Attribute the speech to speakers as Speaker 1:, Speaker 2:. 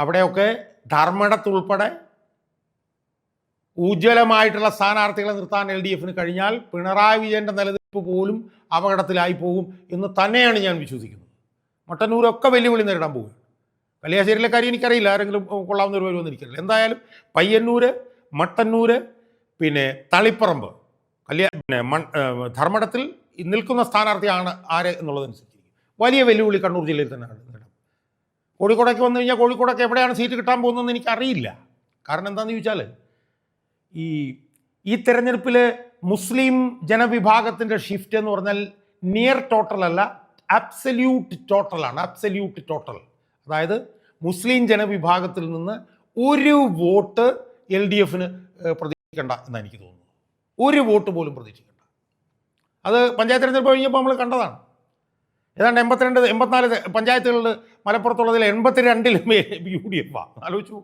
Speaker 1: അവിടെയൊക്കെ ധർമ്മടത്തുൾപ്പെടെ ഉജ്ജ്വലമായിട്ടുള്ള സ്ഥാനാർത്ഥികളെ നിർത്താൻ LDF-ന് കഴിഞ്ഞാൽ പിണറായി വിജയൻ്റെ നിലനിൽപ്പ് പോലും അപകടത്തിലായി പോകും എന്ന് തന്നെയാണ് ഞാൻ വിശ്വസിക്കുന്നത്. മട്ടന്നൂരൊക്കെ വെല്ലുവിളി നേരിടാൻ പോകും. കല്യാശ്ശേരിയിലെ കാര്യം എനിക്കറിയില്ല, ആരെങ്കിലും കൊള്ളാവുന്നവർ വരുമെന്ന് എനിക്കറിയില്ല. എന്തായാലും പയ്യന്നൂർ, മട്ടന്നൂർ, പിന്നെ തളിപ്പറമ്പ്, ധർമ്മടത്തിൽ നിൽക്കുന്ന സ്ഥാനാർത്ഥിയാണ് ആര് എന്നുള്ളതനുസരിച്ച് വലിയ വെല്ലുവിളി കണ്ണൂർ ജില്ലയിൽ തന്നെയാണ് നേരിടുന്നത്. കോഴിക്കോടേക്ക് വന്നു കഴിഞ്ഞാൽ കോഴിക്കോടൊക്കെ എവിടെയാണ് സീറ്റ് കിട്ടാൻ പോകുന്നതെന്ന് എനിക്കറിയില്ല. കാരണം എന്താണെന്ന് ചോദിച്ചാൽ ഈ തെരഞ്ഞെടുപ്പിൽ മുസ്ലിം ജനവിഭാഗത്തിൻ്റെ ഷിഫ്റ്റ് എന്ന് പറഞ്ഞാൽ നിയർ ടോട്ടൽ അല്ല, അബ്സല്യൂട്ട് ടോട്ടലാണ്. അബ്സല്യൂട്ട് ടോട്ടൽ, അതായത് മുസ്ലിം ജനവിഭാഗത്തിൽ നിന്ന് ഒരു വോട്ട് LDF-ന് പ്രതീക്ഷിക്കേണ്ട എന്നാണ് എനിക്ക് തോന്നുന്നത്. ഒരു വോട്ട് പോലും പ്രതീക്ഷിക്കേണ്ട. അത് പഞ്ചായത്ത് തെരഞ്ഞെടുപ്പ് കഴിഞ്ഞപ്പോൾ നമ്മൾ കണ്ടതാണ്. ഏതാണ്ട് 84 പഞ്ചായത്തുകളിൽ മലപ്പുറത്തുള്ളതിൽ 82-ലും UDF-ആണ്. ആലോചിച്ചു.